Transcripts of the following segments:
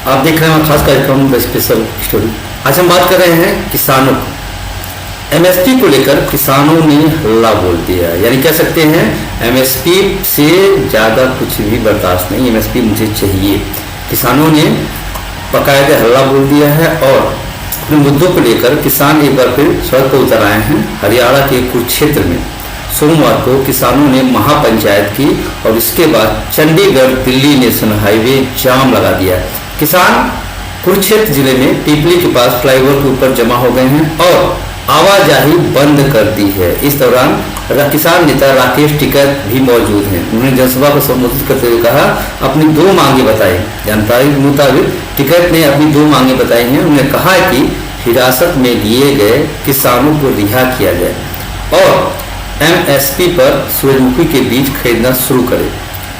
आप देख रहे हैं खास कार्यक्रम स्पेशल स्टोरी। आज हम बात कर रहे हैं किसानों को। एमएसपी को लेकर किसानों ने हल्ला बोल दिया, यानी कह सकते हैं एमएसपी से ज़्यादा कुछ भी बर्दाश्त नहीं, एमएसपी मुझे चाहिए। किसानों ने बाकायदा हल्ला बोल दिया है और अपने मुद्दों को लेकर किसान एक बार फिर सड़क पर उतर आए हैं। हरियाणा के कुरुक्षेत्र में सोमवार को किसानों ने महापंचायत की और इसके बाद चंडीगढ़ दिल्ली नेशनल हाईवे जाम लगा दिया। किसान कुरुक्षेत्र जिले में पीपली के पास फ्लाईओवर के ऊपर जमा हो गए हैं और आवाजाही बंद कर दी है। इस दौरान किसान नेता राकेश टिकैत भी मौजूद हैं। उन्होंने जनसभा को संबोधित करते हुए कहा, अपनी दो मांगे बताई। जानकारी के मुताबिक टिकैत ने अपनी दो मांगे बताई हैं। उन्होंने कहा कि हिरासत में लिए गए किसानों को रिहा किया जाए और एमएसपी पर सूरजमुखी के बीज खरीदना शुरू करें।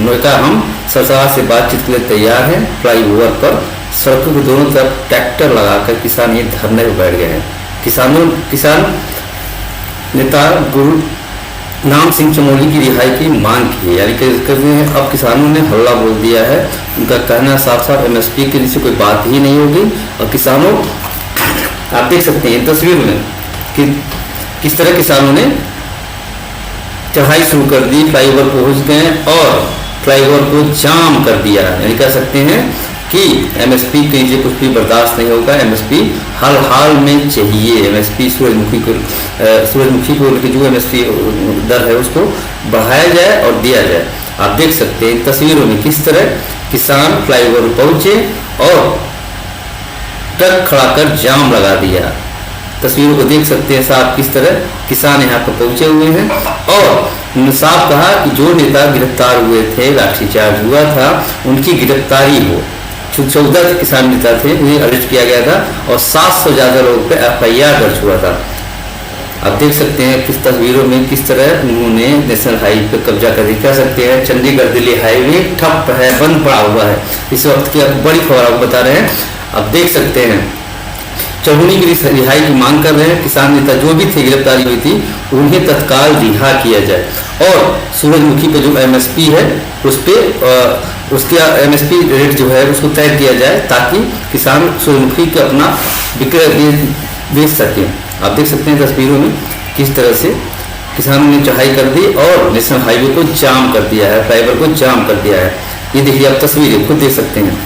उन्होंने कहा, हम सरकार से बातचीत के लिए तैयार हैं। फ्लाईओवर पर सड़कों के दोनों तरफ ट्रैक्टर लगाकर किसान ये धरने पर बैठ गए हैं। किसान नेता गुरु नाम सिंह चमोली की रिहाई की मांग की है, यानी कहते हैं अब किसानों ने हल्ला बोल दिया है। उनका कहना साफ साफ एमएसपी के लिए कोई बात ही नहीं होगी। और किसानों, आप देख सकते हैं तस्वीर में कि किस तरह किसानों ने चढ़ाई शुरू कर दी, फ्लाईओवर पहुंच गए और फ्लाईओवर को जाम कर दिया। यानी कह सकते हैं कि एमएसपी के लिए कुछ भी बर्दाश्त नहीं होगा। एमएसपी हर हाल में चाहिए। एमएसपी सूरजमुखी को जो एमएसपी दर है उसको बढ़ाया जाए और दिया जाए। आप देख सकते हैं तस्वीरों में किस तरह किसान फ्लाईओवर पहुंचे और ट्रक खड़ा कर जाम लगा दिया। तस्वीरों को देख सकते हैं साफ किस तरह किसान यहाँ पर पहुंचे हुए हैं और उन्होंने साफ कहा कि जो नेता गिरफ्तार हुए थे, लाठीचार्ज हुआ था, उनकी गिरफ्तारी हो। 14 किसान नेता थे, उन्हें अरेस्ट किया गया था और 700 ज़्यादा लोगों पर FIR दर्ज हुआ था। आप देख सकते हैं किस तस्वीरों में किस तरह उन्होंने नेशनल हाईवे पर कब्जा कर दिया। कह सकते हैं चंडीगढ़ दिल्ली हाईवे ठप है, बंद पड़ा हुआ है। इस वक्त की बड़ी खबर आपको बता रहे हैं। आप देख सकते हैं चौगुनी की रिहाई की मांग कर रहे हैं। किसान नेता जो भी थे गिरफ्तारी हुई थी उन्हें तत्काल रिहा किया जाए और सूरजमुखी पे जो एमएसपी है उस पर उसके एमएसपी रेट जो है उसको तय किया जाए ताकि किसान सूरजमुखी का अपना विक्रय बेच सकें। आप देख सकते हैं तस्वीरों में किस तरह से किसानों ने चढ़ाई कर दी और नेशनल हाईवे को जाम कर दिया है, फ्लाईओवर को जाम कर दिया है। ये देखिए आप तस्वीरें खुद देख सकते हैं,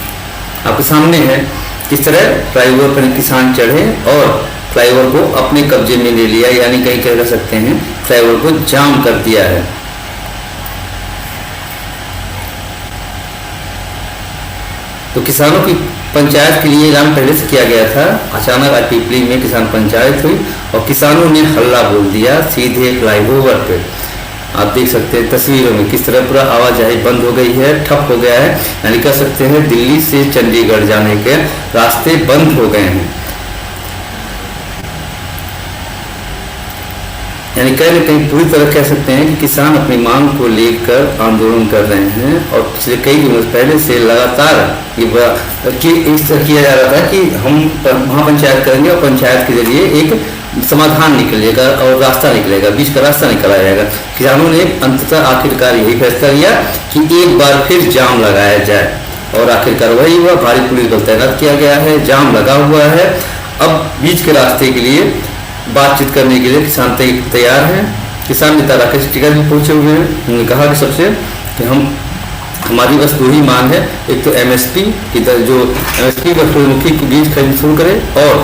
आपके सामने है किस तरह फ्लाईओवर पर किसान चढ़े और फ्लाईओवर को अपने कब्जे में ले लिया, यानी कहीं कह सकते हैं फ्लाईओवर को जाम कर दिया है। तो किसानों की पंचायत के लिए ऐलान पहले से किया गया था। अचानक आज पीपली में किसान पंचायत हुई और किसानों ने हल्ला बोल दिया सीधे फ्लाईओवर पे। आप देख सकते हैं तस्वीरों में किस तरह पूरा आवाजाही बंद हो गई है, ठप हो गया है। यानी कह सकते हैं दिल्ली से चंडीगढ़ जाने के रास्ते बंद हो गए हैं। यानी कहीं न कहीं पूरी तरह कह सकते हैं कि किसान अपनी मांग को लेकर आंदोलन कर रहे हैं और पिछले कई दिनों पहले से लगातार ये इस तरह किया जा रहा था कि हम महापंचायत करेंगे और पंचायत के जरिए एक समाधान निकलेगा और रास्ता निकलेगा, बीच का रास्ता निकला जाएगा। किसानों ने अंततः आखिरकार यही फैसला लिया कि एक बार फिर जाम लगाया जाए और आखिरकार वही हुआ। भारी पुलिस बल तैनात किया गया है, जाम लगा हुआ है। अब बीच के रास्ते के लिए बातचीत करने के लिए किसान तैयार हैं। किसान नेता राकेश टिकैत भी पहुंचे हुए हैं। उन्होंने कहा कि सबसे कि हमारी बस दो ही मांग है, एक तो एमएसपी की जो एमएसपी पर सूरजमुखी के बीज खरीद शुरू करें और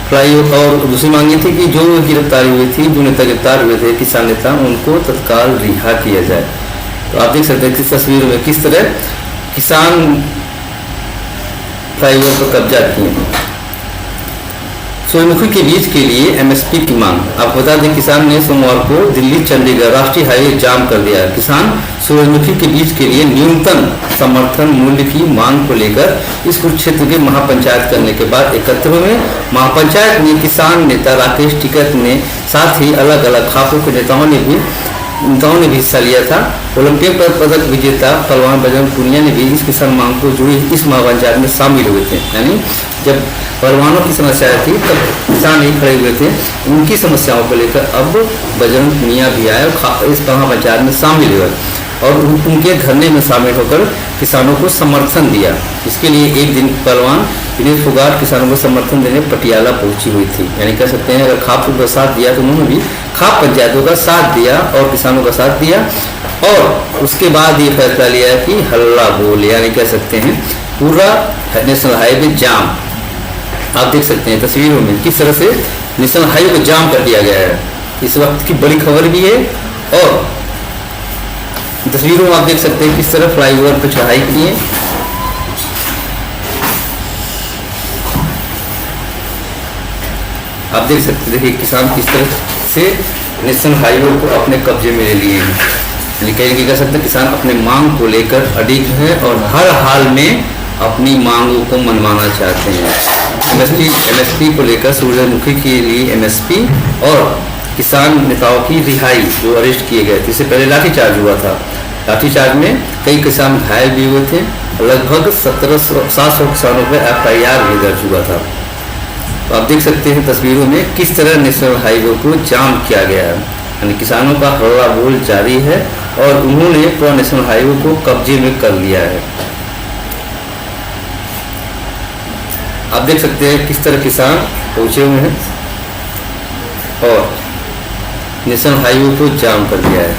फ्लाईओवर, और दूसरी मांग ये थी कि जो गिरफ्तारी हुई थी, जो नेता गिरफ्तार हुए थे किसान नेता, उनको तत्काल रिहा किया जाए। तो आप देख सकते हैं किस तस्वीर में किस तरह किसान फ्लाईओवर पर कब्जा किए। सूरजमुखी के बीज के लिए एमएसपी की मांग। आपको बता दें किसान ने सोमवार को दिल्ली चंडीगढ़ राष्ट्रीय हाईवे जाम कर दिया। किसान सूरजमुखी के बीज के लिए न्यूनतम समर्थन मूल्य की मांग को लेकर इस कुरुक्षेत्र के महापंचायत करने के बाद एकत्र हुए। महापंचायत में किसान नेता राकेश टिकैत ने साथ ही अलग अलग खापों के नेताओं ने भी हिस्सा लिया था। ओलंपिक पदक विजेता पहलवान बजरंग पूनिया ने भी इस किसान मांग को जुड़ी इस महापंचायत में शामिल हुए थे। यानी जब पहलवानों की समस्याएं थी तब किसान नहीं खड़े हुए थे, उनकी समस्याओं को लेकर अब बजरंग पूनिया भी आए और इस महापंचायत में शामिल हुए। और उनके धरने में शामिल होकर किसानों को समर्थन दिया। इसके लिए एक दिन पहलवान विनेश फोगाट किसानों को समर्थन देने पटियाला पहुंची हुई थी। यानी कह सकते हैं अगर खाप का साथ दिया तो उन्होंने भी खाप पंचायतों का साथ दिया और किसानों का साथ दिया, और उसके बाद ये फैसला लिया कि हल्ला बोल, यानी कह सकते हैं पूरा नेशनल हाईवे जाम। आप देख सकते हैं तस्वीरों में किस तरह से नेशनल हाईवे को जाम कर दिया गया है। इस वक्त की बड़ी खबर भी है, और तस्वीरों में आप देख सकते हैं किस तरह फ्लाईओवर पर चढ़ाई की है। आप देख सकते हैं, देखिए किसान किस तरह से नेशनल हाईवे को अपने कब्जे में ले लिए हैं। लेकिन कह सकते हैं किसान अपने मांग को लेकर अडिग है और हर हाल में अपनी मांगों को मनवाना चाहते हैं। एमएसपी को लेकर सूरजमुखी के लिए एमएसपी और किसान नेताओं की रिहाई जो अरेस्ट किए गए थे। इससे पहले लाठीचार्ज हुआ था। लाठीचार्ज में कई किसान घायल भी हुए थे। लगभग 700 किसानों पर FIR भी दर्ज हुआ था। तो आप देख सकते हैं तस्वीरों में किस तरह नेशनल हाईवे को जाम किया गया है। यानी किसानों का हल्ला बोल जारी है और उन्होंने पूरा नेशनल हाईवे को कब्जे में कर लिया है। आप देख सकते हैं किस तरह किसान पहुंचे हुए हैं और नेशनल हाईवे को जाम कर दिया है।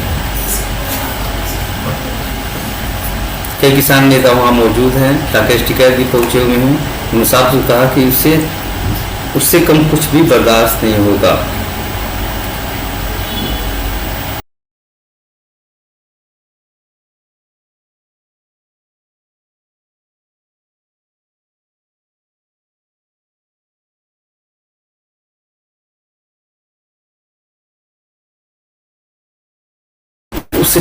कई किसान नेता वहां मौजूद हैं। राकेश टिकैत भी पहुंचे हुए हैं। उन्होंने साफ कहा कि उससे कम कुछ भी बर्दाश्त नहीं होगा। उससे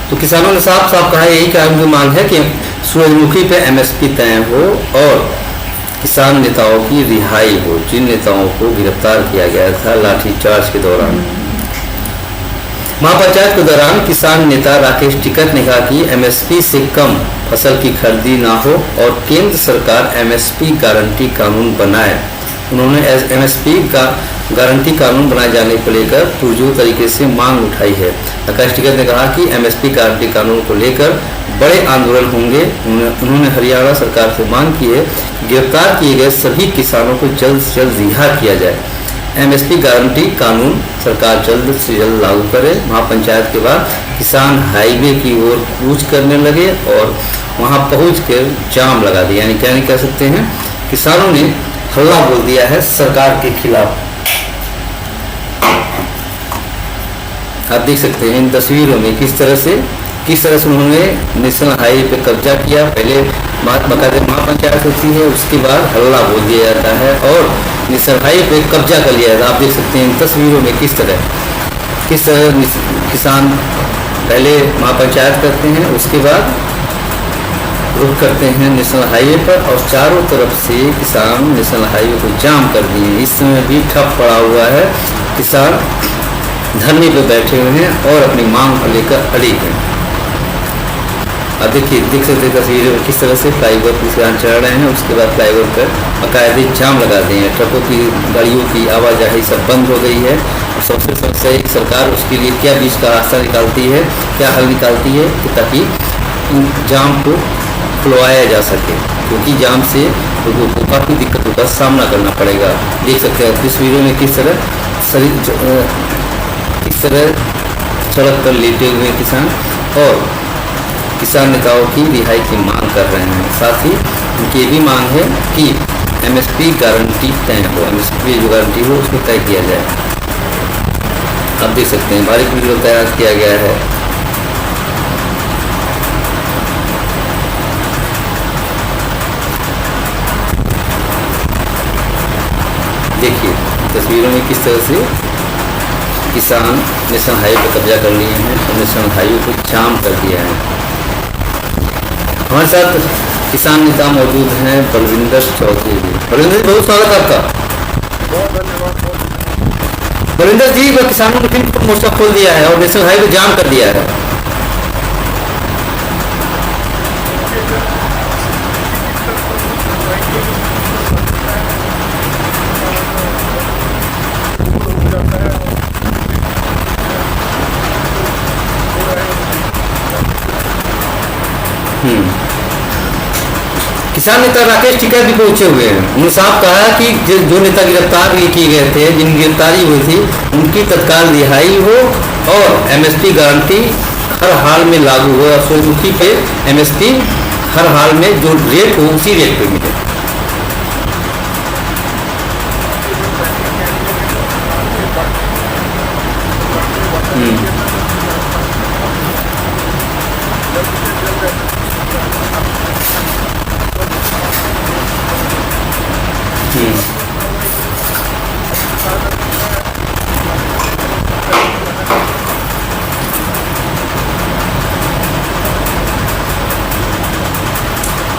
तो किसानों ने साफ साफ कहा, यही का उनकी मांग है कि सूरजमुखी पे MSP तय हो और किसान नेताओं की रिहाई हो, जिन नेताओं को गिरफ्तार किया गया था लाठीचार्ज के दौरान। महापंचायत के दौरान किसान नेता राकेश टिकैत ने कहा कि MSP से कम फसल की खरीदी ना हो और केंद्र सरकार MSP गारंटी कानून बनाए। उन्होंने MSP का गारंटी कानून बनाए जाने को लेकर पुरजोर तरीके से मांग उठाई है। राकेश टिकैत ने कहा कि MSP गारंटी कानून को लेकर बड़े आंदोलन होंगे। उन्होंने हरियाणा सरकार से मांग की है कि गिरफ्तार किए गए सभी किसानों को जल्द से जल्द रिहा किया जाए। MSP गारंटी कानून सरकार जल्द से जल्द लागू करे। महापंचायत के बाद किसान हाईवे की ओर कूच करने लगे और वहां पहुंचकर जाम लगा दिया। यानी क्या कह सकते हैं, किसानों ने हल्ला बोल दिया है सरकार के खिलाफ। आप देख सकते हैं इन तस्वीरों में किस तरह से उन्होंने नेशनल हाईवे पे कब्जा किया। पहले बाकायदे महापंचायत होती है, उसके बाद हल्ला बोल दिया जाता है और नेशनल हाईवे पे कब्जा कर लिया जाता है। आप देख सकते हैं इन तस्वीरों में किस तरह किसान पहले महापंचायत करते हैं, उसके बाद रुक करते हैं नेशनल हाईवे पर और चारों तरफ से किसान नेशनल हाईवे को जाम कर दिए। इस समय भी ठप पड़ा हुआ है। किसान धरने पर बैठे हुए हैं और अपनी मांग को लेकर अड़िग हैं। अब देख सकते हैं तस्वीरें में किस तरह से फ्लाईओवर पर किसान चढ़ रहे हैं। उसके बाद फ्लाईओवर पर बाकायदे जाम लगा दिए हैं। ट्रकों की, गाड़ियों की आवाजाही सब बंद हो गई है। और सबसे समस्या है सरकार उसके लिए क्या बीच का रास्ता निकालती है, क्या हल निकालती है कि ताकि जाम को खुलवाया जा सके, क्योंकि जाम से लोगों को काफ़ी दिक्कतों का सामना करना पड़ेगा। देख सकते हैं तस्वीरों में किस तरह सड़क पर लेटे हुए किसान और किसान नेताओं की रिहाई की मांग कर रहे हैं। साथ ही उनकी भी मांग है कि MSP गारंटी तय हो, MSP जो गारंटी हो उसको तय किया जाए। आप देख सकते हैं भारी वीडियो तैयार किया गया है। देखिए तस्वीरों में किस तरह से किसान नेशनल हाईवे पर कब्जा कर लिए हैं और नेशनल हाईवे को जाम कर दिया है। हमारे साथ किसान नेता मौजूद हैं बलविंदर चौधरी जी। बलविंदर जी, बहुत स्वागत आपका। बहुत धन्यवाद। बलविंदर जी, किसानों ने फिर मोर्चा खोल दिया है और नेशनल हाईवे जाम कर दिया है। किसान नेता राकेश टिकैत भी पहुंचे हुए हैं। उन्होंने साफ कहा कि जो नेता गिरफ्तार किए गए थे, जिन गिरफ्तारी हुई थी, उनकी तत्काल रिहाई हो और एमएसपी गारंटी हर हाल में लागू हो और सूरजमुखी पे एमएसपी हर हाल में जो रेट हो उसी रेट पे मिले।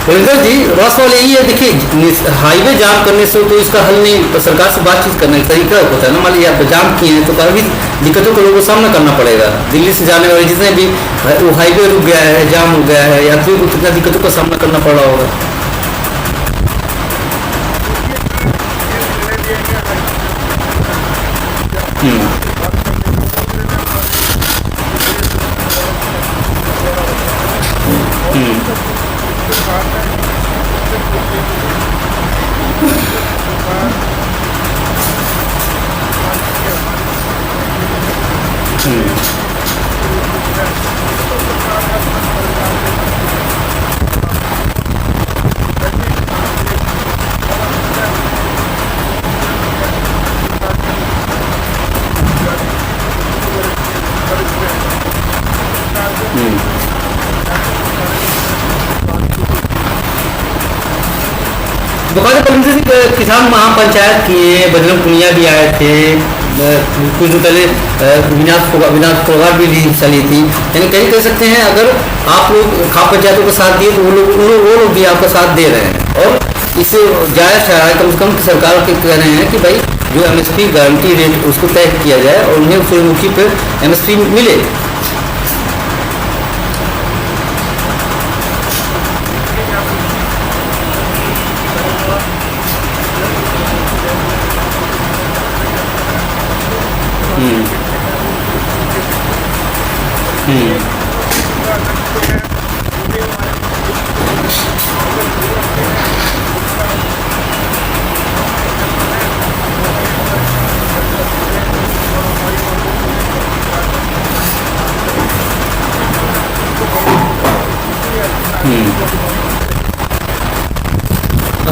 रविंदर जी, रास्ता वाले यही है, देखिए हाईवे जाम करने से तो इसका हल नहीं, तो सरकार से बातचीत करने का तरीका होता है ना। मान लीजिए आप जाम किए हैं तो काफ़ी दिक्कतों को लोगों को सामना करना पड़ेगा। दिल्ली से जाने वाले जितने भी वो हाईवे रुक गया है, जाम हो गया है, यात्रियों को कितना दिक्कतों का सामना करना पड़ रहा होगा। दुकान पर किसान महापंचायत किए, बजरंग पुनिया भी आए थे, कुछ दिन पहले विनाश फोगाट भी हिस्सा ली थी। यानी कहीं कह सकते हैं अगर आप लोग खाप पंचायतों का साथ दिए तो वो लोग भी आपका साथ दे रहे हैं और इससे जायज़ है कम से कम सरकार के कह रहे हैं कि भाई जो एमएसपी गारंटी रेट उसको तय किया जाए और उन्हें सूरजमुखी पर एमएसपी मिले।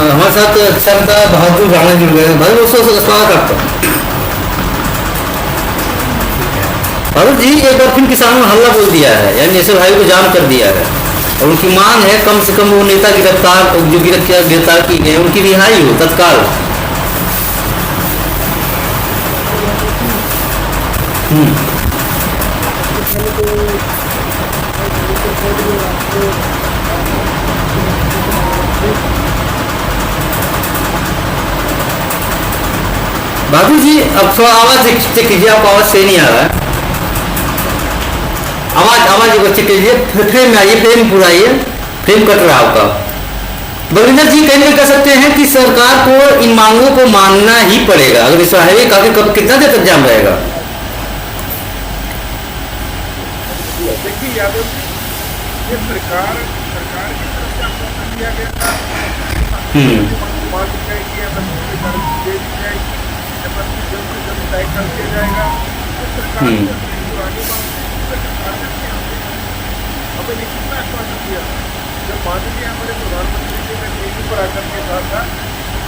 हमारे साथ संत बहादुर राणा जुड़ गए। भाई दोस्तों स्वागत करता हूँ। बहादुर जी, एक बार फिर किसानों ने हल्ला बोल दिया है, यानी नेशनल हाईवे को जाम कर दिया है और उनकी मांग है कम से कम वो नेता गिरफ्तार जो गिरफ्तार की गए उनकी रिहाई हो तत्काल। बाबू जी, अब थोड़ा आवाज चेक कीजिए, आपको आवाज सही नहीं आ रहा है। आवाज एक बार चेक कीजिए, फ्रेम में आइए, फ्रेम पूरा आइए, फ्रेम कट रहा है आपका। बलविंदर जी, कहीं नहीं कह सकते हैं कि सरकार को इन मांगों को मानना ही पड़ेगा। अगर इस हाईवे का कब कितना देर तक जाम रहेगा? देखिए यादव जी, ये सरकार की तरफ से आपको दिया गया था तय कर दिया जाएगा। हमें कितना आश्वासन दिया जब माननीय हमारे प्रधानमंत्री जी ने टीवी पर आकर के कहा था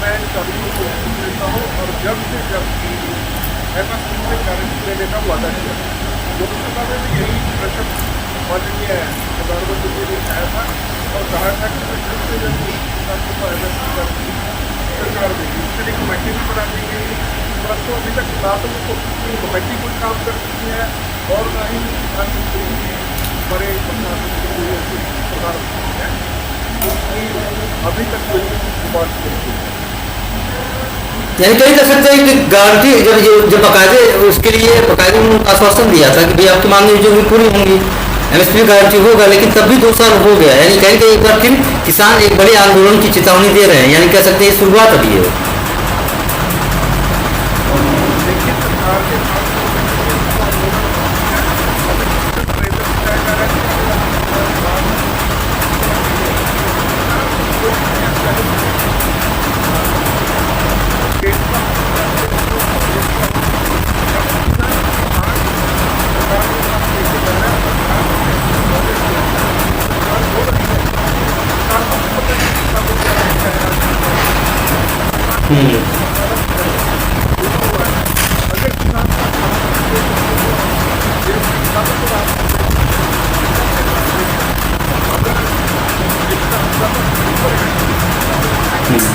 मैं सभी को कोशिश देता हूँ और जब से जब एमएसपी से गारंटी देने का वादा किया। लोकसभा में भी यही प्रश्न माननीय प्रधानमंत्री जी ने कहा था और कहा था कि जल्द से जल्द किसानों को एमएसपी गारंटी सरकार देगी। इसके लिए कमेटी भी बना दी गई, परंतु अभी तक ना तो कमेटी कोई काम कर चुकी है और ना ही प्रधानमंत्री बड़े प्रधानमंत्री है, अभी तक कोई बात नहीं। यानी कहीं कह सकते हैं कि गारंटी जब बकायदे उसके लिए बकायदे उन्होंने आश्वासन दिया था कि भाई आपकी मांगें जो भी पूरी होंगी, एमएसपी गारंटी होगा, लेकिन तब भी 2 साल हो गया। यानी कहीं कहीं एक बार फिर किसान एक बड़े आंदोलन की चेतावनी दे रहे हैं, यानी कह सकते हैं शुरुआत अभी है। हम्म, अगर किसान का देश में किसानों को राहत अगर जितना किसानों को ऊपर है हम्म,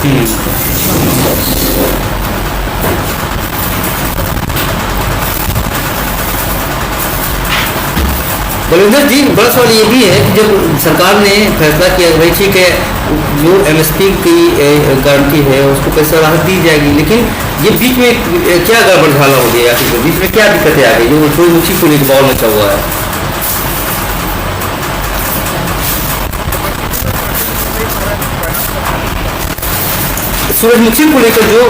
हम्म। बलविंदर जी, बड़ा सवाल ये भी है कि जब सरकार ने फैसला किया कि भाई ठीक है, जो एमएसपी की गारंटी है उसको पैसा राहत दी जाएगी, लेकिन ये बीच में क्या गड़बड़ झाला हो गया, आखिर बीच में क्या दिक्कतें आ गई जो सूरजमुखी को लेकर बॉल मचा हुआ है? सूरजमुखी को लेकर जो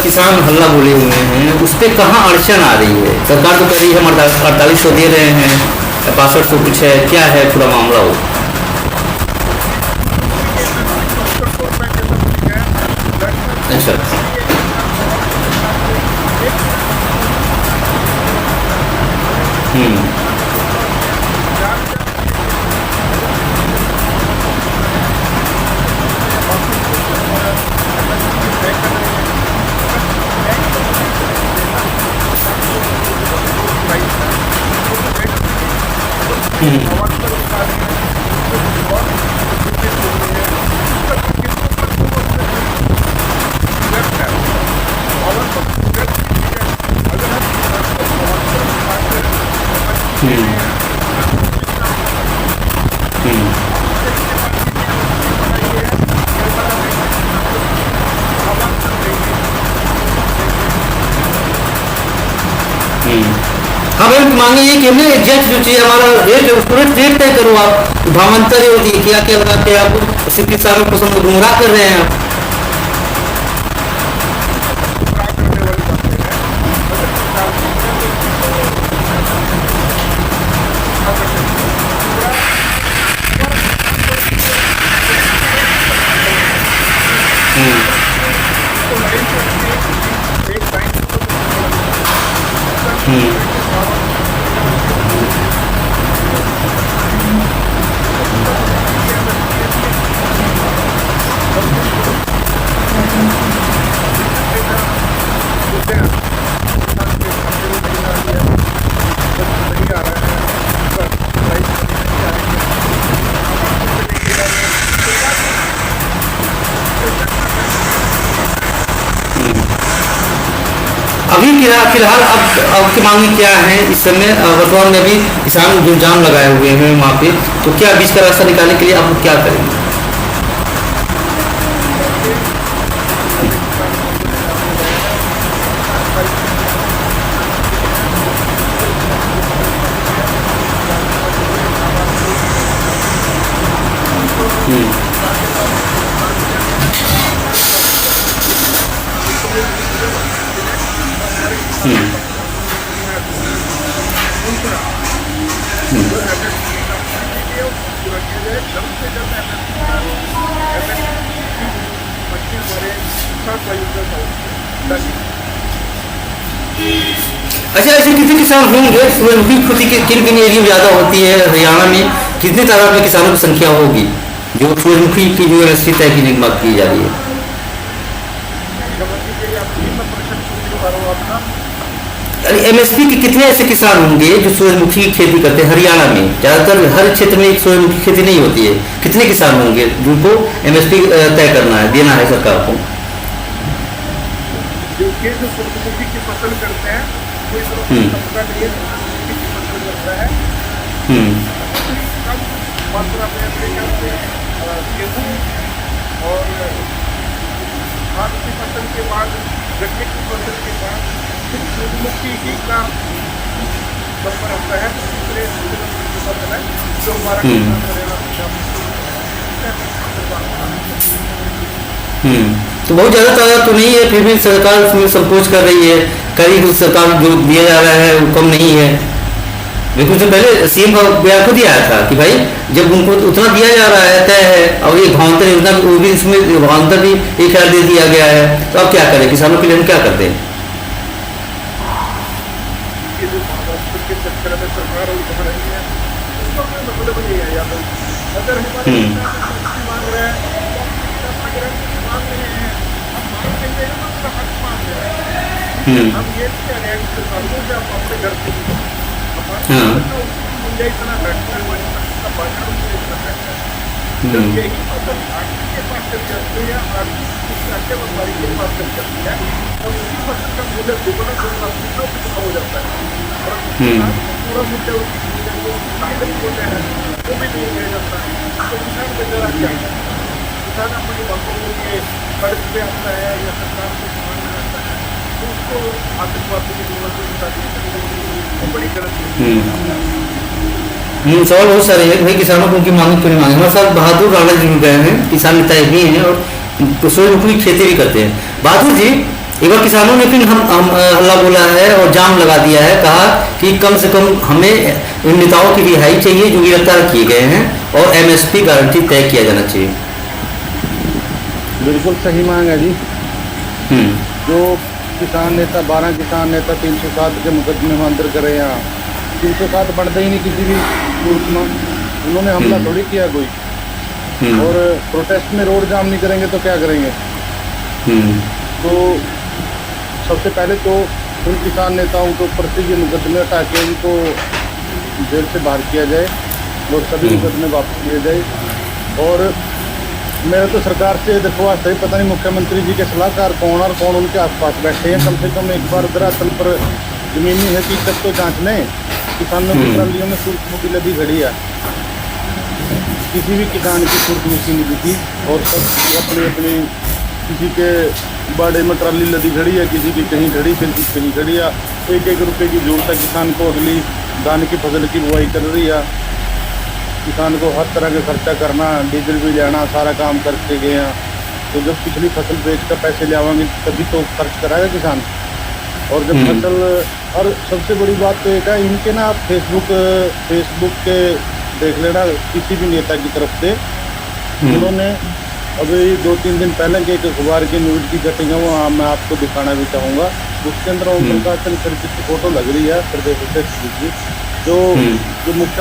किसान हल्ला बोले हुए हैं उस पर कहाँ अड़चन आ रही है? सरकार तो कह रही है हम 4800 दे रहे हैं, 6500 कुछ है, क्या है पूरा मामला हो? अच्छा। हम्म, हम्म, हम्म, हम्म, हम्म। हाँ भाई, मांगे ये कि हमने एग्जैक्ट जो चीज़ हमारा रेट है उसको रेट तय करो आप, भावांतर होती है क्या क्या लगा के आप सिर्फ किसानों को सब गुमराह कर रहे हैं आप। हम्म, हम्म, अभी फिलहाल अब की मांगे क्या है इस समय? वर्तमान में अभी किसान जो जाम लगाए हुए हैं वहाँ पे, तो क्या बीच का रास्ता निकालने के लिए आप क्या करेंगे? हम्म, हम्म, हम्म, अच्छा, ऐसे कितने किसान होंगे सूरजमुखी खेती के किन किन एरिया में ज़्यादा होती है? हरियाणा में कितनी तादाद में किसानों की संख्या होगी जो सूरजमुखी की जो यूनिवर्सिटी तय की बात की जा रही है? एमएसपी के कितने ऐसे किसान होंगे जो सूरजमुखी की खेती करते हैं हरियाणा में? ज़्यादातर हर क्षेत्र में एक सूरजमुखी की खेती नहीं होती है। कितने किसान होंगे जिनको एमएसपी तय करना है, देना है सरकार को? देखिए, जो सूरजमुखी की फसल करते हैं कोई तरह हम्म, का नहीं है, सूरजमुखी की फसल करता है हम्म, कम मात्रा में अपने ख्याल से गेहूँ और धान की फसल के बाद, गन्ने की फसल के बाद फिर सूरजमुखी ही का नंबर आता है। तो दूसरे सूरजमुखी की फसल है जो हमारा हम्म, किसान करेगा। तो बहुत ज़्यादा तादाद तो नहीं है, फिर भी सरकार उसमें संकोच कर रही है, करीब सरकार जो दिया जा रहा है वो कम नहीं है। लेकिन उससे पहले सीएम का बयान खुद ही आया था कि भाई जब उनको उतना दिया जा रहा है तय है, और ये भावांतर योजना वो भी, इसमें भावांतर भी 1000 दे दिया गया है, तो अब क्या करें? किसानों के लिए हम क्या करते हैं? ये जो महाराष्ट्र के चक्कर में सरकार उठा रही है, उसका कोई मतलब नहीं है यादव जी। अगर हमारे किसान सब्सिडी मांग रहे हैं तो हम किसान संग्रह मांग रहे हैं, हम मांग रहे हैं, हम अपना हक मांग रहे हैं। हम ये नहीं कह रहे हैं कि सरकारों से आप अपने घर से हमारे उसकी गुंजाइश इतना घटता है, हमारी फसल का बाजार उससे इतना घटता है। जब यही फसल आर्थिक के पास चल जाती है, आर्थिक अन्य व्यापारी के पास चल जाती है, तो उसी फसल का मूल्य दुगना हो जाता है। और किसान को पूरा मूल्य उसकी जो लागत होते हैं वो भी नहीं मिल जाता है। तो किसान बेचारा क्या है, किसान अपनी बातों के लिए कर्ज पे आता है या सरकार को सामान में आता है, तो उसको आतंकवादी की जरूरत है, बड़ी गलत सवाल बहुत सारे हैं भाई, किसानों को उनकी मांग क्यों नहीं मांगे। हमारे साथ बहादुर राणा जी गए हैं, किसान नेता भी हैं और सूरजमुखी की खेती भी करते हैं। बहादुर जी, एक बार किसानों ने फिर हम हल्ला बोला है और जाम लगा दिया है, कहा कि कम से कम हमें इन नेताओं की रिहाई चाहिए जो गिरफ्तार किए गए हैं और एमएसपी गारंटी तय किया जाना चाहिए। बिल्कुल सही मांग है जी। जो किसान नेता 12 किसान नेता 307 के मुकदमे में अंदर करे यहाँ 307 बढ़ता ही नहीं किसी भी सूरत में। उन्होंने हमला थोड़ी किया कोई, और प्रोटेस्ट में रोड जाम नहीं करेंगे तो क्या करेंगे। तो सबसे पहले तो उन किसान नेताओं के ऊपर से ये मुकदमे हटा के इनको जेल से बाहर किया जाए और सभी मुकदमे वापस लिए जाए। और मेरा तो सरकार से दरख्वास्त है, पता नहीं मुख्यमंत्री जी के सलाहकार कौन और कौन उनके आसपास बैठे हैं, कम से कम एक बार धरातल पर जमीनी हकीकत तो जांच लें। किसानों की ट्रालियों में सूरजमुखी लदी खड़ी है, किसी भी किसान की सूरजमुखी नहीं दिखी, और सब अपनी अपनी किसी के बाड़े में ट्राली लदी खड़ी है, किसी की कहीं खड़ी, फिर की कहीं खड़ी है। 1-1 रुपये की जरूरत है किसान को, अगली धान की फसल की बुआई कर रही है। किसान को हर तरह का खर्चा करना, डीजल भी लेना, सारा काम करके गए हैं। तो जब पिछली फसल बेच कर पैसे ले आवेंगे तभी तो खर्च कराएगा किसान। और जब फसल, और सबसे बड़ी बात तो एक है इनके ना, आप फेसबुक के देख लेना किसी भी नेता की तरफ से, उन्होंने अभी 2-3 दिन पहले के एक अखबार की न्यूज़ की कटिंग है, वो मैं आपको दिखाना भी चाहूँगा। उसके अंदर ओम प्रकाश सर की फोटो लग रही है प्रदेश अध्यक्ष की, जो मुख्य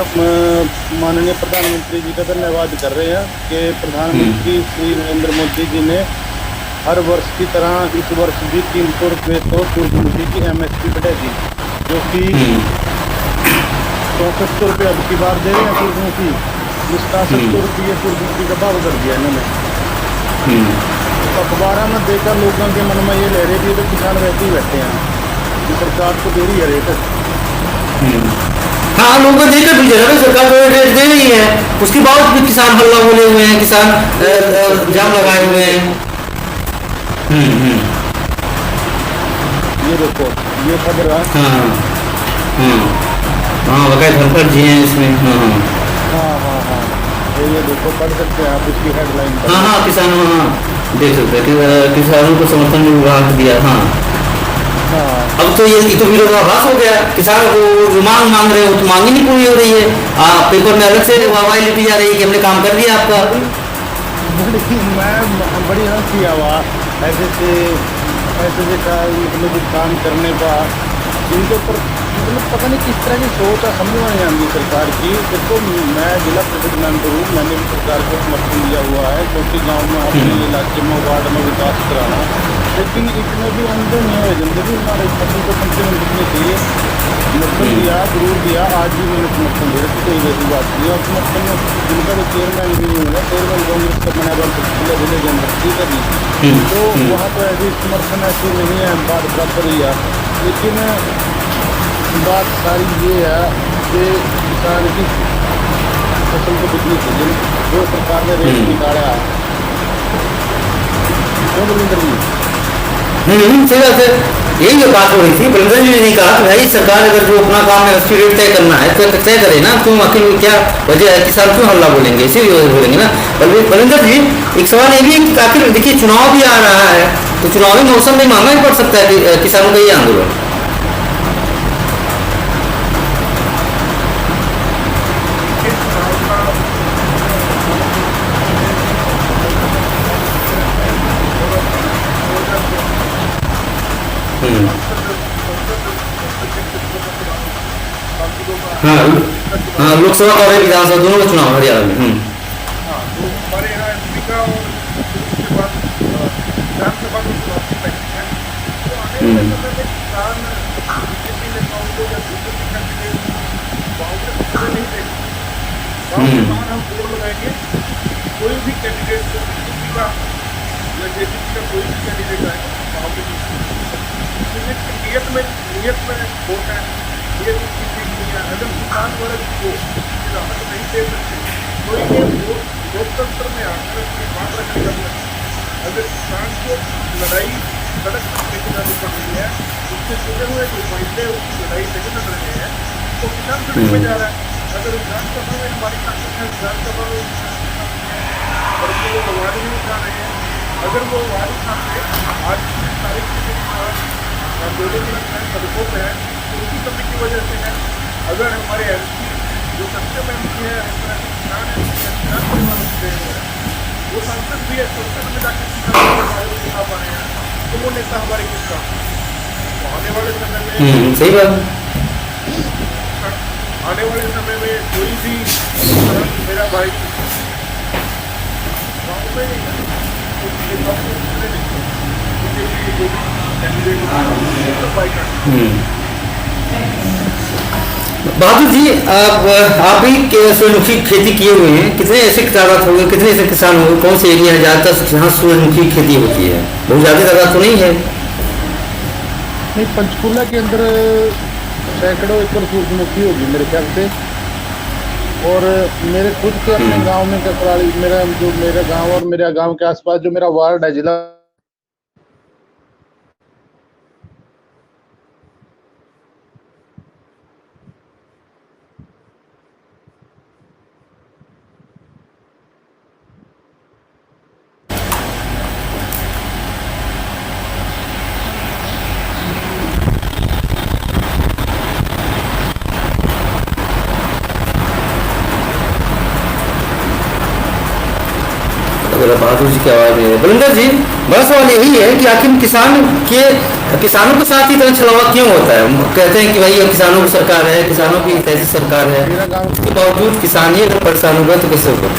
माननीय प्रधानमंत्री जी का धन्यवाद कर रहे हैं कि प्रधानमंत्री श्री नरेंद्र मोदी जी ने हर वर्ष की तरह इस वर्ष भी 300 रुपये तो सूरजमुखी की एमएसपी बढ़ेगी, जो कि 64 रुपये अब की बार दे रहे हैं सूरजमुखी, जिसका 70 रुपये सूरजमुखी का भाव कर दिया इन्होंने। अखबार में देखकर लोगों के मन में ये ले रहे थे तो किसान वैसे ही बैठे हैं कि सरकार को दे रही है रेट। हाँ, लोगों को देखकर भी जरा सरकार को रेट दे रही है, उसके बाद भी किसान हल्ला बोले हुए हैं, किसान जाम लगाए हुए हैं। ये देखो, ये खबर है। हाँ, वकायत धनखड़ जी हैं इसमें। हाँ, ये देखो, पढ़ सकते हैं आप इसकी हेडलाइन। हाँ, किसानों, हाँ देख सकते हैं, किसानों को समर्थन विभाग दिया। हाँ, अब तो ये तो विरोधाभास हो गया, किसान को जो मांग रहे हो तो मांग ही नहीं पूरी हो रही है। पेपर में अलग से वाहवाही लिखी जा रही है कि हमने काम कर दिया आपका। मैं बड़ी हंसी आवा ऐसे मतलब काम करने का, इनके ऊपर मतलब पता नहीं किस तरह की सोच है, समझ में नहीं आती सरकार की। देखो, मैं जिला परिषद मेंबर हूँ, मैंने भी सरकार को समर्थन दिया हुआ है क्योंकि गांव में अपने इलाके में वार्ड में विकास कराना, लेकिन इतने भी अंदर नहीं है जिंदगी हमारे फसल को कम से कम दिखनी चाहिए। समर्थन दिया, जरूर दिया, आज भी मैंने समर्थन दिया, कोई वैसी बात नहीं। और समर्थन में जिनका भी चेयरमैन भी नहीं है, चेयरमैन कांग्रेस का बना जिला जिले के अंदर, ठीक है जी, तो वहाँ तो ऐसी समर्थन ऐसी नहीं है, बात बराबर ही है। लेकिन बात सारी ये है कि किसान की फसल को बिकनी चाहिए, जो सरकार ने रेट निकाला है। क्यों बलिंदर जी? सही बात है, यही जो बात हो रही थी। बलिंदर जी ने कहा कि भाई सरकार अगर जो अपना काम है उसकी रेट तय करना है तो तय करे ना, क्यों आखिर क्या वजह है, किसान क्यों हल्ला बोलेंगे, इसी वजह बोलेंगे ना। बलिंदर जी, एक सवाल ये भी है कि आखिर देखिए चुनाव भी आ रहा है, तो चुनावी मौसम में महंगा ही पड़ सकता है किसानों का ये आंदोलन। जिलों का हाँ चुनाव हाँ, लोकसभा का और विधानसभा दोनों का चुनाव हरियाणा में। हाँ, तो हमारे यहाँ एमपी का और उसके बाद विधानसभा का चुनाव की पेंडिंग है। तो आने वाले समय में किसान बीजेपी नेताओं को या बीजेपी कैंडिडेट कांग्रेस को नहीं देंगे। गाँव के बाहर हम बोर्ड लगाएंगे, कोई भी कैंडिडेट जो बीजेपी का या जेडीपी का कोई भी कैंडिडेट आएगा गाँव के नियत में वोट है, नियत उसकी ठीक नहीं है। अगर किसान वर्ग को राहत नहीं दे सकते तो ये लोकतंत्र में आकर अपनी बात रखने का मतलब, अगर किसान को लड़ाई सड़क पर लेकर जानी पड़ रही है, उससे जुड़े हुए जो मामले उसकी लड़ाई नहीं लड़ रहे हैं, तो किसान सड़क में जा रहा है। अगर विधानसभा में हमारी ताकत है, विधानसभा में और वो आवाज नहीं उठा रहे हैं, अगर वो आवाज उठाते आज की तारीख में आंदोलन लगता है, सड़कों पर है, तो उसी कमी की वजह से है। अगर हमारे एमपी जो सक्षम एमपी है, किसान है, किसान परिवार से है, वो सांसद भी है, संसद में जाकर किसान उठा पा रहे हैं, तो वो नेता हमारे किस काम? तो आने वाले समय में सही बात। आने वाले समय में कोई भी मेरा भाई गाँव में कुछ नेताओं को दूसरे नहीं, उनके लिए जो भी कैंडिडेट बहादुर जी, आप भी सूरजमुखी खेती किए हुए हैं, कितने ऐसे तादाद हो गए, कितने ऐसे किसान हो गए, कौन से एरिया है ज़्यादातर जहाँ सूरजमुखी खेती होती है? बहुत ज़्यादा तादाद तो नहीं है? नहीं, पंचकूला के अंदर सैकड़ों एकड़ सूरजमुखी होगी मेरे ख्याल से। और मेरे खुद के अपने गांव में कसराड़ी, मेरा गांव और मेरा गांव के आसपास जो मेरा वार्ड है, जिला बहादुर जी की आवाज में बलिंदर जी, बड़ा सवाल यही है कि आखिर किसानों के साथ ही इतना छलावा क्यों होता है? कहते हैं कि भाई अब किसानों की सरकार है, किसानों की ऐसी सरकार है, मेरा गांव उसके बावजूद किसान ही अगर परेशान होगा तो कैसे होगा?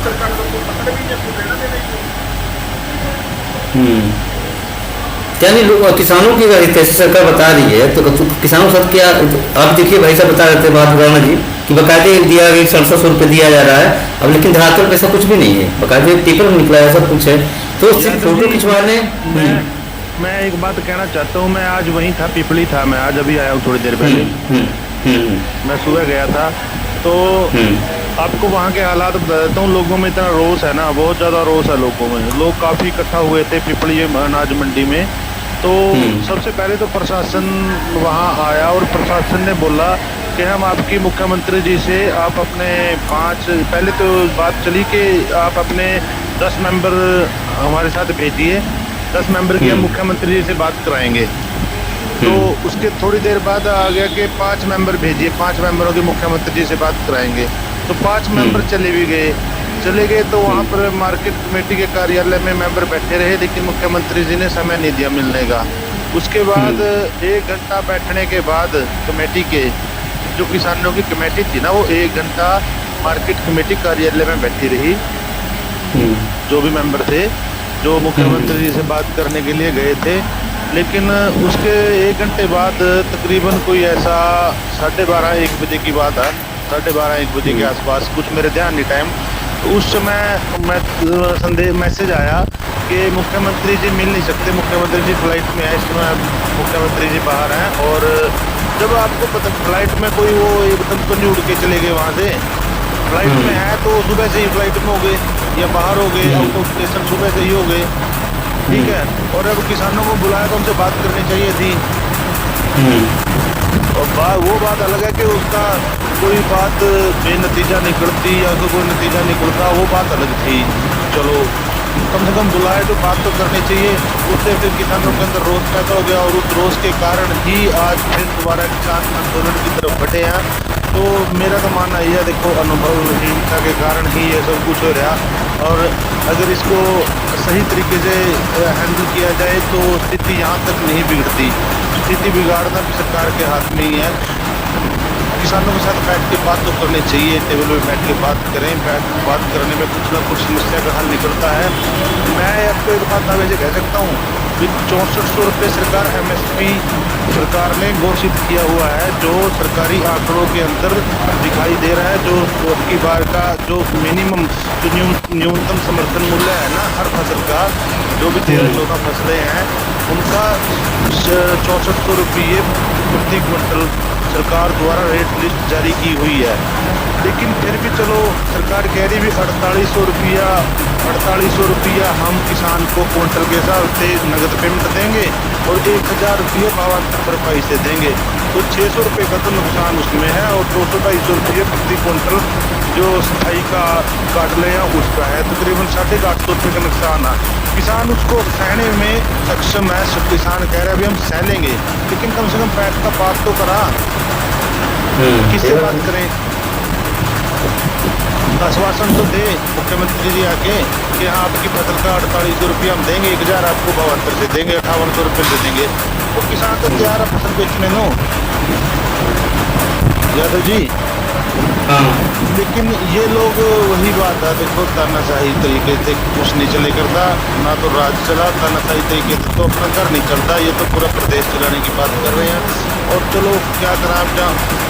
सरकार को पकड़ भी नहीं लेना देना ही हम्म। यानी लोग किसानों की अगर कैसे सरकार बता रही है तो किसानों के साथ क्या, आप देखिए भाई साहब बता रहे थे बात राणा जी कि बकायदे दिया गया 6700 रुपये दिया जा रहा है, अब लेकिन धरातल पे ऐसा कुछ भी नहीं है, बकायदे पेपर में निकला है, सब कुछ है, तो सिर्फ फोटो खिंचवाने। मैं एक बात कहना चाहता हूँ, मैं आज वहीं था, पिपली था, मैं आज अभी आया हूँ थोड़ी देर पहले। मैं सुबह गया था तो आपको वहाँ के हालात बताता हूँ। लोगों में इतना रोष है ना, बहुत ज़्यादा रोष है लोगों में। लोग काफ़ी इकट्ठा हुए थे पिपली अनाज मंडी में। तो सबसे पहले तो प्रशासन वहाँ आया और प्रशासन ने बोला कि हम आपकी मुख्यमंत्री जी से आप अपने पहले तो बात चली कि आप अपने 10 मेंबर हमारे साथ भेजिए, 10 मेंबर की हम मुख्यमंत्री जी से बात कराएंगे। तो उसके थोड़ी देर बाद आ गया कि 5 मेंबर भेजिए, 5 मेंबरों की मुख्यमंत्री जी से बात कराएंगे। तो 5 मेंबर चले गए तो वहाँ पर मार्केट कमेटी के कार्यालय में मेंबर बैठे रहे, लेकिन मुख्यमंत्री जी ने समय नहीं दिया मिलने का। उसके बाद 1 घंटा बैठने के बाद कमेटी के जो किसानों की कमेटी थी ना, वो 1 घंटा मार्केट कमेटी कार्यालय में बैठी रही। जो भी मेंबर थे जो मुख्यमंत्री जी से बात करने के लिए गए थे, लेकिन उसके 1 घंटे बाद तकरीबन कोई ऐसा 12:30-1 बजे की बात है, 12:30-1 बजे के आसपास, कुछ मेरे ध्यान नहीं टाइम, तो उस समय मैसेज आया कि मुख्यमंत्री जी मिल नहीं सकते, मुख्यमंत्री जी फ्लाइट में है, इस समय मुख्यमंत्री जी बाहर हैं। और जब आपको पता फ्लाइट में कोई वो एकदम तो नहीं उड़ के चले गए वहाँ से, फ्लाइट में है तो सुबह से ही फ्लाइट में हो गए या बाहर हो गए, आउट ऑफ स्टेशन सुबह से ही हो गए, ठीक है। और अब किसानों को बुलाया तो उनसे बात करनी चाहिए थी। और वो बात अलग है कि उसका कोई बात बेनतीजा निकलती या तो कोई नतीजा निकलता, वो बात अलग थी। चलो कम से कम बुलाए तो बात तो करनी चाहिए। उससे फिर किसानों के अंदर रोष पैदा हो गया और उस रोष के कारण ही आज फिर दोबारा किसान आंदोलन की तरफ बढ़े हैं। तो मेरा तो मानना ये है, देखो अनुभवहीनता के कारण ही ये सब कुछ हो रहा, और अगर इसको सही तरीके से हैंडल किया जाए तो स्थिति यहाँ तक नहीं बिगड़ती। स्थिति बिगाड़ना भी सरकार के हाथ में ही है। किसानों के साथ बैठ के बात तो करनी चाहिए, टेबल पे बैठ के बात करें, बात करने में कुछ ना कुछ समस्या का हल निकलता है। मैं आपको एक बात दावे से कह सकता हूँ कि 6400 रुपये सरकार MSP सरकार ने घोषित किया हुआ है, जो सरकारी आंकड़ों के अंदर दिखाई दे रहा है। जो अब की बार का जो मिनिमम जो न्यूनतम समर्थन मूल्य है ना हर फसल का, जो भी 1314 फसलें हैं उनका 6400 रुपये प्रति क्विंटल सरकार द्वारा रेट लिस्ट जारी की हुई है। लेकिन फिर भी चलो सरकार कह रही भी 4800 रुपया हम किसान को क्विंटल के हिसाब से नगद पेमेंट देंगे और 1000 रुपये भावांतर भरपाई से देंगे। तो 600 रुपये का तो नुकसान उसमें है और 200-250 रुपये प्रति क्विंटल जो स्थाई का काट ले उसका है, तकरीबन 850 रुपये का नुकसान है। किसान उसको सहने में सक्षम है, सब किसान कह रहे हैं अभी हम सह लेंगे, लेकिन कम से कम पैट का बात तो करा। किससे बात करें? आश्वासन तो दे मुख्यमंत्री जी आके कि हाँ आपकी फसल का 4800 रुपये हम देंगे, 1000 आपको भावांतर से देंगे, 5800 रुपये दे देंगे। वो किसान तो तैयार है फसल बेचने नो यादव जी। लेकिन ये लोग वही बात है, देखो तानाशाही तरीके से कुछ नहीं चले करता ना, तो राज चला तानाशाही तरीके से तो अपना घर नहीं चलता। ये तो पूरा प्रदेश चलाने की बात कर रहे हैं। और चलो क्या करा आप जहाँ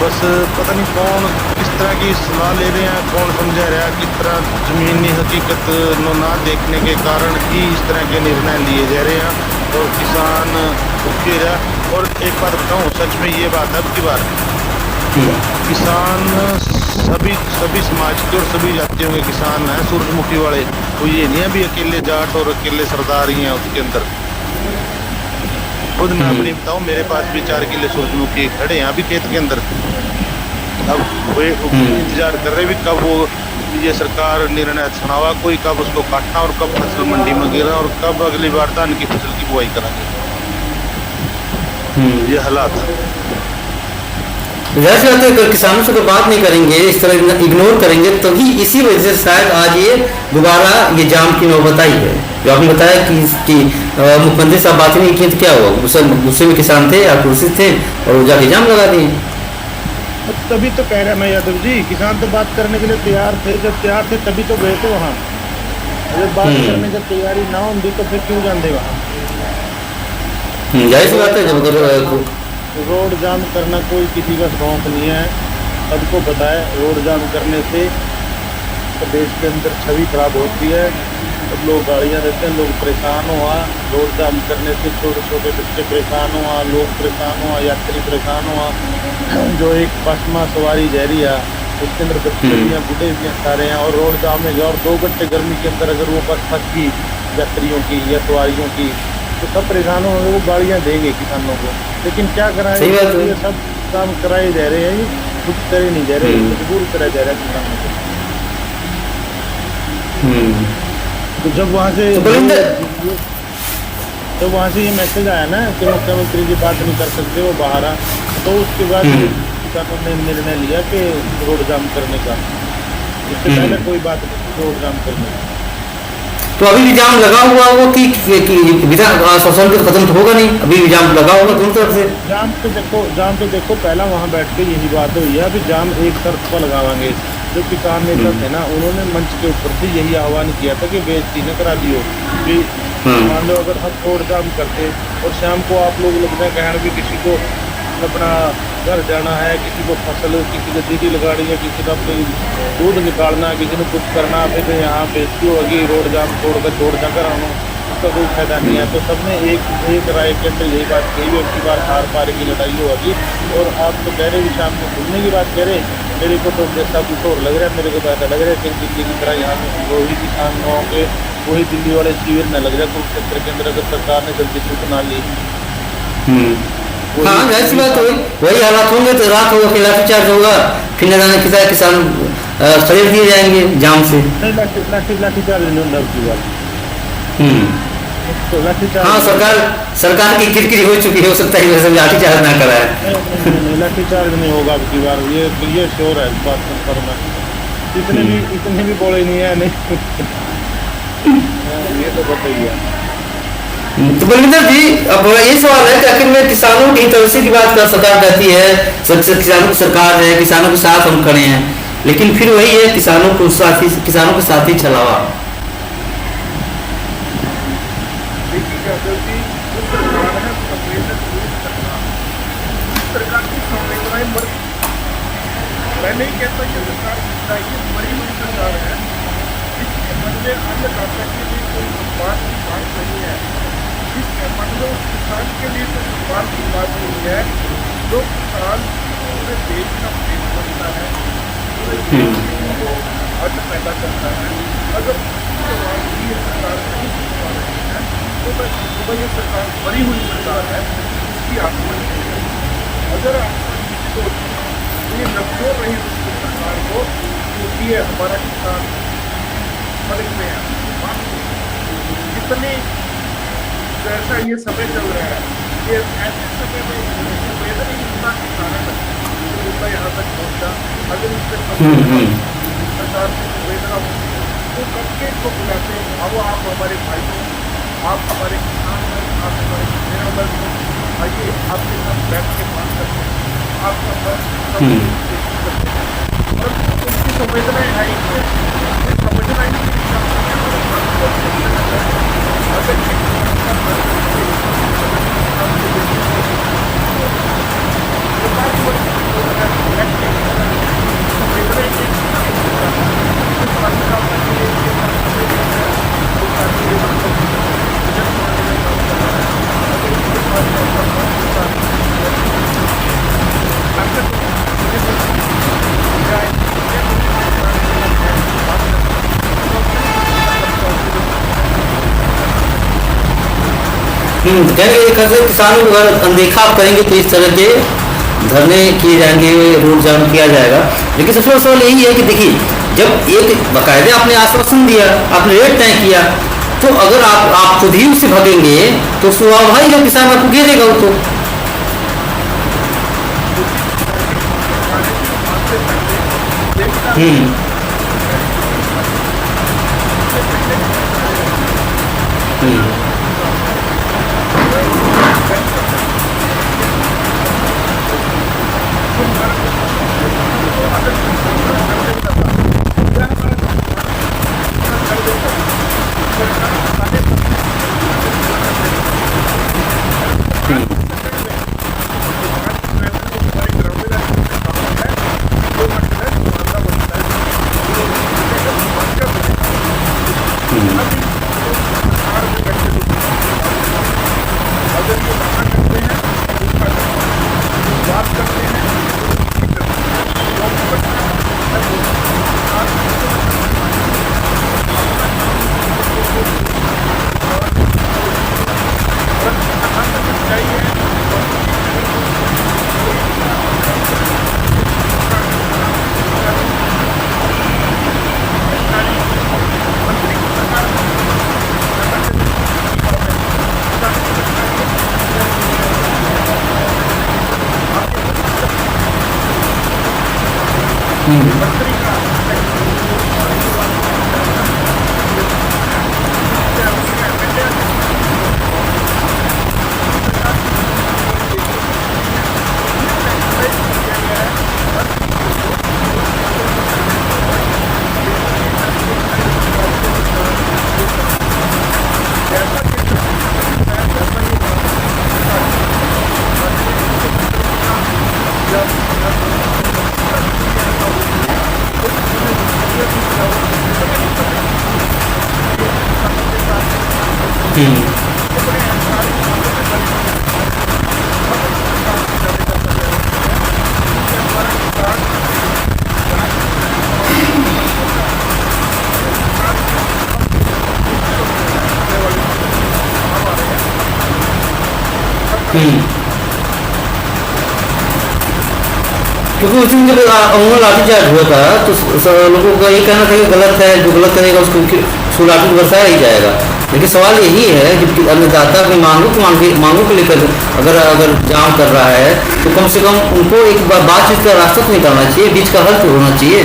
बस पता नहीं कौन किस तरह की सलाह ले रहे हैं, कौन समझा रहा है, किस तरह ज़मीनी हकीकत नो ना देखने के कारण ही इस तरह के निर्णय लिए जा रहे हैं और किसान भूखे रहा। और एक बात बताऊँ, सच में ये बात है अब की बार किसान सभी समाज के और सभी जातियों के किसान हैं सूरजमुखी वाले। तो ये नहीं अभी अकेले जाट और अकेले सरदार ही हैं उसके अंदर। खुद मैं अपनी बताऊँ, मेरे पास भी 4 किले सूरजमुखी खड़े हैं अभी खेत के अंदर। अब वे इंतजार कर रहे भी कब वो ये सरकार निर्णय सुनावा कोई, कब उसको काटना और कब फसल मंडी में गिरा और कब अगली बार धान की फसल की बुआई करांगे। ये हालात है। जाहिर सी बात है, अगर किसानों से कोई बात नहीं करेंगे, इस तरह इग्नोर करेंगे, तभी इसी वजह से शायद आज ये दोबारा ये जाम की नौबत आई है। जो आपने बताया कि मुख्यमंत्री साहब बात ही नहीं की तो क्या हुआ, गुस्से में किसान थे, आक्रोशित थे और वो जाके जाम लगा दिए। तभी तो कह रहा मैं यादव जी, किसान तो बात करने के लिए तैयार थे, जब तैयार थे तभी तो गए थे वहाँ। अगर बात करने की तैयारी ना होती तो फिर क्यों जाते वहाँ। जाहिर सी बात है, जब अगर रोड जाम करना कोई किसी का शौक नहीं है, सबको पता है रोड जाम करने से तो देश के अंदर छवि खराब होती है, सब लोग गाड़ियाँ देते हैं, लोग परेशान हुआ, रोड जाम करने से छोटे छोटे बच्चे परेशान हुआ, लोग परेशान हुआ, यात्री परेशान हुआ। जो एक बस में सवारी जा रही है उसके अंदर बच्चे भी हैं, बूढ़े भी हैं, सारे हैं, और रोड जाम में गया और 2 घंटे गर्मी के अंदर अगर वो बस फंस गई यात्रियों की या सवारियों की तो सब परेशान होंगे, वो गाड़ियाँ देंगे किसानों को। लेकिन क्या कराएं, ये सब काम कराए जा रहे हैं, ये कुछ करे नहीं जा रहे, मजबूर करा जा रहा है किसानों को। तो जब वहाँ से ये मैसेज आया ना कि मुख्यमंत्री जी बात नहीं कर सकते, वो बाहर आ, तो उसके बाद किसानों ने निर्णय लिया कि रोड जाम करने का। इससे पहले कोई बात नहीं रोड जाम करने का। तो अभी भी जाम लगा हुआ हो कि विधान शासन तो खत्म तो होगा नहीं, अभी भी जाम लगा होगा दोनों तरफ से। जाम तो देखो पहला वहाँ बैठ के यही बात हुई है, अभी जाम एक तरफ पर लगावांगे। जो किसान नेता थे ना, उन्होंने मंच के ऊपर से यही आह्वान किया था कि बेइज्जती न करा दियो, कि मान लो अगर हम रोड जाम करते और शाम को आप लोग लगता है कहना भी किसी को अपना घर जाना है, किसी को फसल, किसी को दीदी लगानी है, किसी को अपने दूध निकालना, किसी ने कुछ करना, फिर यहाँ बेइज्जती होगी, रोड जाम छोड़ जाकर आना, उसका कोई फायदा नहीं है। तो सबने एक राय के अंदर यही बात कही, अब की बार हार पार की लड़ाई होगी। और आप तो कह रहे भी शाम को घूमने की बात कह रहे, मेरे को तो जैसा कुछ और लग रहा है, मेरे को तो ऐसा लग रहा है कि दिल्ली की तरह यहाँ में वही किसान होंगे, वही दिल्ली वाले शिविर न लग रहा है कुरुक्षेत्र के अंदर, अगर सरकार ने जल्दी से ना ली। हाँ, ऐसी बात हुई, वही हालात होंगे तो रात होगा, फिर लाठीचार्ज होगा, फिर न जाने कितना किसान खरीद दिए जाएंगे जाम से। लाठीचार्ज नहीं होगा आपकी बात। तो लाठीचार्ज, हाँ, सरकार की किरकिरी हो चुकी है, हो सकता है वैसे लाठीचार्ज ना कराए। नहीं, लाठीचार्ज नहीं होगा आपकी बार, ये श्योर है इस बात पर। मैं इतने भी बोले नहीं है, नहीं ये तो बताइए। तो बलविंदर जी, अब ये सवाल है कि आखिर में किसानों की तरफ से की बात कर सरकार कहती है, किसानों की सरकार है, किसानों के साथ हम खड़े हैं, लेकिन फिर वही है किसानों के साथ ही छलावा। सरकार की संवेदनाएं मरी, मैं नहीं कहता कि सरकार मरी हुई सरकार है, इसके मन में अन्नदाता के लिए कोई सम्मान की बात नहीं है, इसके मन में उस किसान के लिए कोई सम्मान की बात नहीं है जो किसान पूरे देश का पेट भरता है, पूरे देश को अन्न पैदा करता है। अगर सरकार नहीं सुनवा रही है तो मैं कहूँगा ये सरकार मरी हुई सरकार है, इसकी आत्मा नहीं है। अगर आपको ये नफरत रही उसकी सरकार को, क्योंकि ये हमारा किसान मलिक में है, कितनी जैसा ये समय चल रहा है, ये ऐसे समय में संवेदन इतना किसान है यहाँ तक पहुँचा। अगर इससे सरकार की संवेदना होती है तो कब के इसको बुलाते हैं, आओ आप हमारे भाई हो, आप हमारे किसान हैं, आप हमारे मेहनत हो, आइए आपके साथ बैठ के बात करते हैं, आपका और उनकी संवेदनाएं आई है, समझना ही किसानों को अगर अनदेखा आप करेंगे तो इस तरह के धरने किए जाएंगे, रोड जाम किया जाएगा। लेकिन सबसे बड़ा सवाल यही है कि देखिए, जब एक बाकायदे आपने आश्वासन दिया, आपने रेट तय किया, तो अगर आप खुद ही उससे भागेंगे तो स्वाभाविक है किसान आपको घेरेगा। वो तो हम्म हम्म क्योंकि उस दिन जब उन्होंने लाठीचार्ज हुआ था तो लोगों का ये कहना था कि गलत है, जो गलत करेगा उसको लाठी को बरसाया ही जाएगा। लेकिन सवाल यही है कि अन्नदाता अपनी मांगों को लेकर अगर अगर जाम कर रहा है तो कम से कम उनको एक बातचीत का रास्ता तो निकालना चाहिए, बीच का हल तो होना चाहिए।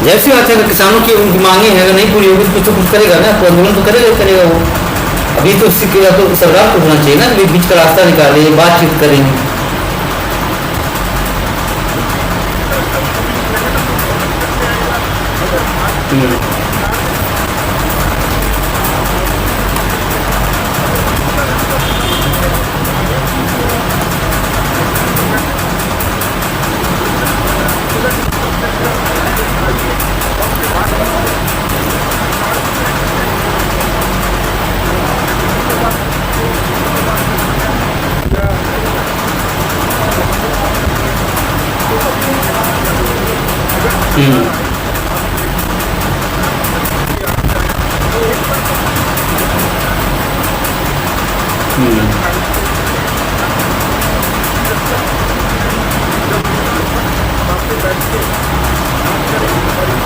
जैसी बात है कि किसानों की उनकी मांगे हैं, अगर नहीं पूरी होगी तो कुछ करेगा ना, तो आंदोलन तो करेगा वो। अभी तो तो सरकार को होना चाहिए ना, बीच का रास्ता निकाले, बातचीत करें। हम्म, आपसे बैठ के बात करेंगे हमारी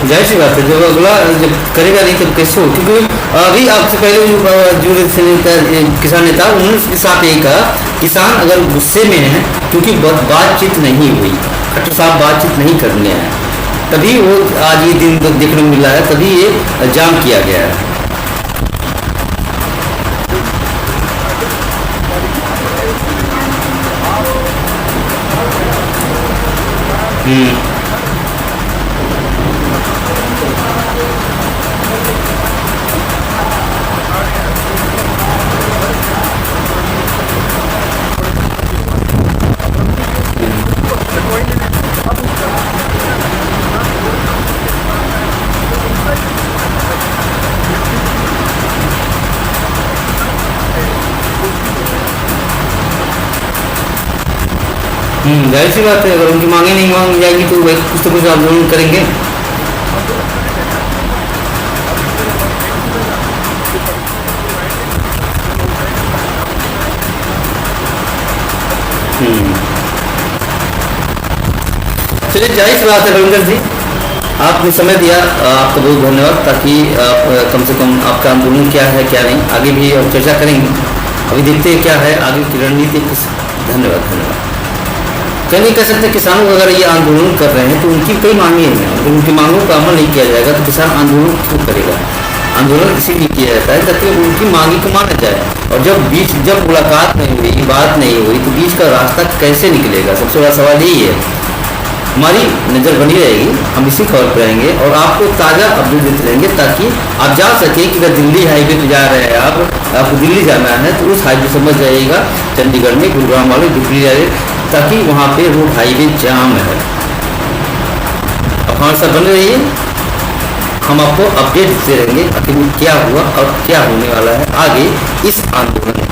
जाहिर सी बात है, जब अगला जब करेगा नहीं तब कैसे हो, क्योंकि अभी आपसे पहले जो किसान नेता उन्होंने इसके साथ यही कहा, किसान अगर गुस्से में है क्योंकि बातचीत नहीं हुई, खट्टर साहब बातचीत नहीं करने आए, तभी वो आज ये दिन देखने को मिला है, तभी ये जाम किया गया है। हम्म, जाहिर सी बात है, अगर उनकी मांगे नहीं मांगी जाएगी तो वह कुछ तो कुछ आंदोलन करेंगे। हम्म, चलिए जाहिर सी बात है रविंदर जी, आपने समय दिया, आपका बहुत धन्यवाद, ताकि आप कम से कम आपका आंदोलन क्या है क्या नहीं आगे भी और चर्चा करेंगे, अभी देखते हैं क्या है आगे की रणनीति। धन्यवाद धन्यवाद। क्या नहीं कह सकते, किसानों अगर ये आंदोलन कर रहे हैं तो उनकी कई मांगे हैं, अगर उनकी मांगों का अमल नहीं किया जाएगा तो किसान आंदोलन क्यों करेगा। आंदोलन इसीलिए किया जाता है ताकि उनकी मांगे को माना जाए, और जब मुलाकात नहीं हुई, बात नहीं हुई, तो बीच का रास्ता कैसे निकलेगा, सबसे बड़ा सवाल यही है। हमारी नज़र बनी रहेगी, हम इसी खबर पर रहेंगे और आपको ताज़ा अपडेट देते रहेंगे, ताकि आप जान सकें कि अगर दिल्ली हाईवे पे जा रहे हैं आपको दिल्ली जाना है तो उस हाईवे समझ जाइएगा, चंडीगढ़ में गुरुग्राम वाले दिल्ली जाए, ताकि वहाँ पे रोड हाईवे जाम है। अब हमारे साथ बने रहिए, हम आपको अपडेट देते रहेंगे आखिर क्या हुआ और क्या होने वाला है आगे इस आंदोलन